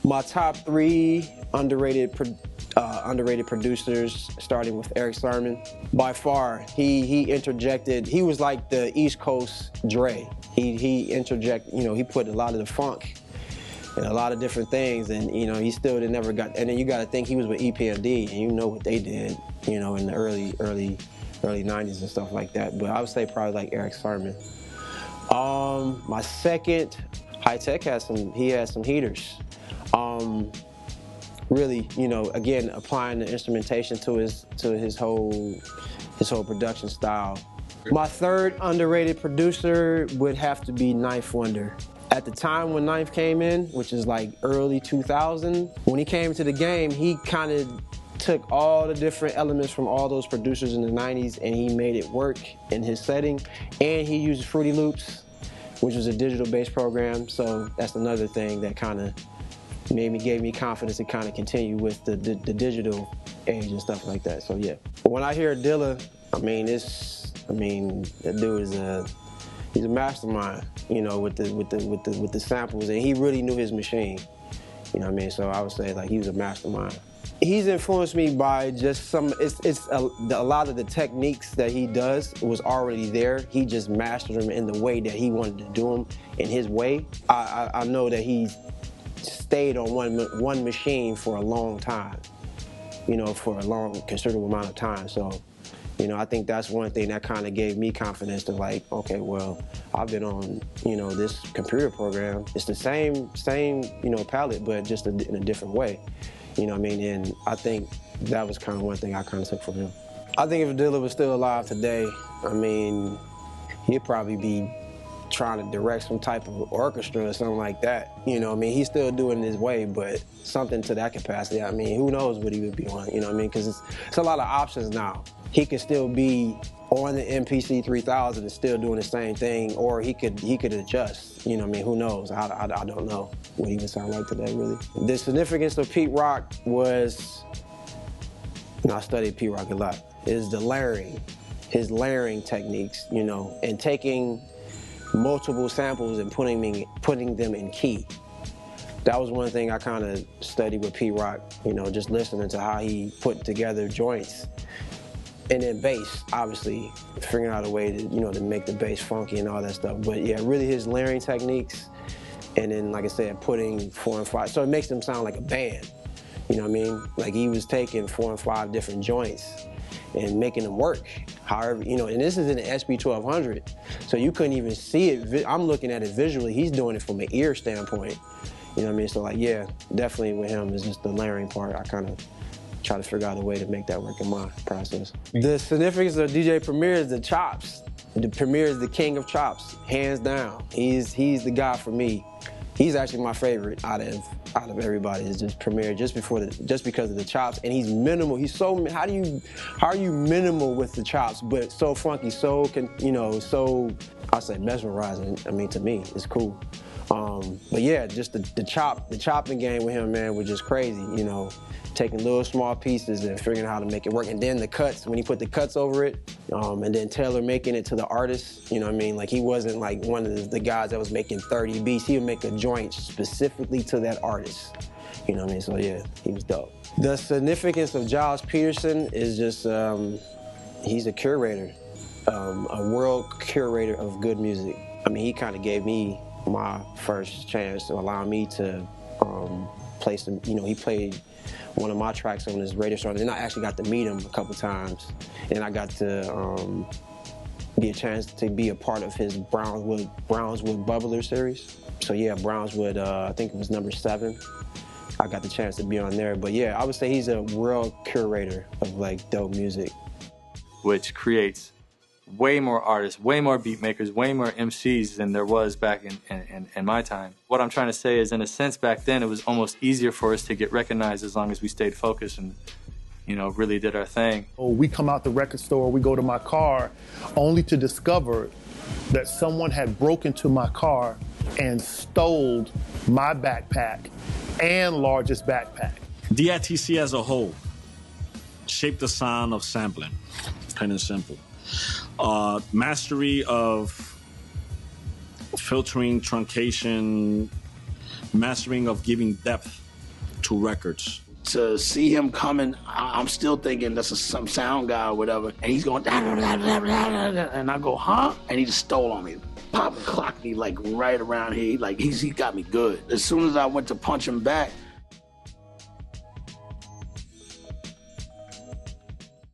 My top three underrated producers, starting with Eric Sermon. By far, he interjected. He was like the East Coast Dre. He interject. You know, he put a lot of the funk and a lot of different things, and you know, he still never got. And then you got to think he was with EPMD, and you know what they did. You know, in the early '90s and stuff like that. But I would say probably like Eric Sermon. My second, High Tech had some heaters. Really, you know, again, applying the instrumentation to his whole production style. My third underrated producer would have to be Ninth Wonder. At the time when Ninth came in, which is like early 2000, when he came to the game, he kind of took all the different elements from all those producers in the 90s and he made it work in his setting. And he used Fruity Loops, which was a digital bass program. So that's another thing that kind of gave me confidence to kind of continue with the digital age and stuff like that. So yeah. But when I hear Dilla, that dude is he's a mastermind, you know, with the samples, and he really knew his machine. You know what I mean? So I would say like he was a mastermind. He's influenced me by just a lot of the techniques that he does was already there. He just mastered them in the way that he wanted to do them in his way. I know that he stayed on one machine for a long time, you know, for a long, considerable amount of time. So, you know, I think that's one thing that kind of gave me confidence to like, okay, well, I've been on, you know, this computer program. It's the same, you know, palette, but just in a different way. You know what I mean? And I think that was kind of one thing I kind of took from him. I think if Dilla was still alive today, I mean, he'd probably be trying to direct some type of orchestra or something like that. You know what I mean? He's still doing it his way, but something to that capacity. I mean, who knows what he would be on, you know what I mean? Because it's a lot of options now. He could still be on the MPC 3000 and still doing the same thing, or he could adjust, you know what I mean? Who knows? I don't know what he would sound like today, really. The significance of Pete Rock was, you know, I studied Pete Rock a lot, is the layering, his layering techniques, you know, and taking multiple samples and putting them in key. That was one thing I kind of studied with Pete Rock, you know, just listening to how he put together joints. And then bass, obviously, figuring out a way to, you know, to make the bass funky and all that stuff. But yeah, really his layering techniques, and then, like I said, putting 4 and 5. So it makes them sound like a band, you know what I mean? Like he was taking 4 and 5 different joints and making them work. However, you know, and this is in the SB1200, so you couldn't even see it. I'm looking at it visually. He's doing it from an ear standpoint. You know what I mean? So like, yeah, definitely with him is just the layering part. I kind of try to figure out a way to make that work in my process. The significance of DJ Premier is the chops. The Premier is the king of chops, hands down. He's the guy for me. He's actually my favorite out of everybody. Is just Premier, just because of the chops, and he's minimal. He's so, how are you minimal with the chops, but so funky, so I say mesmerizing. I mean, to me, it's cool. But yeah, just the chopping game with him, man, was just crazy. You know, taking little small pieces and figuring out how to make it work. And then the cuts, when he put the cuts over it, and then Taylor making it to the artist, you know what I mean? Like he wasn't like one of the guys that was making 30 beats. He would make a joint specifically to that artist. You know what I mean? So yeah, he was dope. The significance of Giles Peterson is just, he's a curator, a world curator of good music. I mean, he kind of gave me my first chance to allow me to play some, you know, he played one of my tracks on his radio show, and then I actually got to meet him a couple times, and I got to get a chance to be a part of his Brownswood Bubbler series. So yeah, Brownswood, I think it was number 7. I got the chance to be on there, but yeah, I would say he's a world curator of like dope music. Which creates way more artists, way more beat makers, way more MCs than there was back in my time. What I'm trying to say is, in a sense, back then it was almost easier for us to get recognized as long as we stayed focused and, you know, really did our thing. We come out the record store, we go to my car, only to discover that someone had broken into my car and stole my backpack and largest backpack. DITC as a whole shaped the sound of sampling, plain and simple. Mastery of filtering, truncation, mastering of giving depth to records? To see him coming, I'm still thinking that's some sound guy or whatever, and he's going, and I go, huh? And he just stole on me. Pop and clocked me like right around here. He got me good. As soon as I went to punch him back,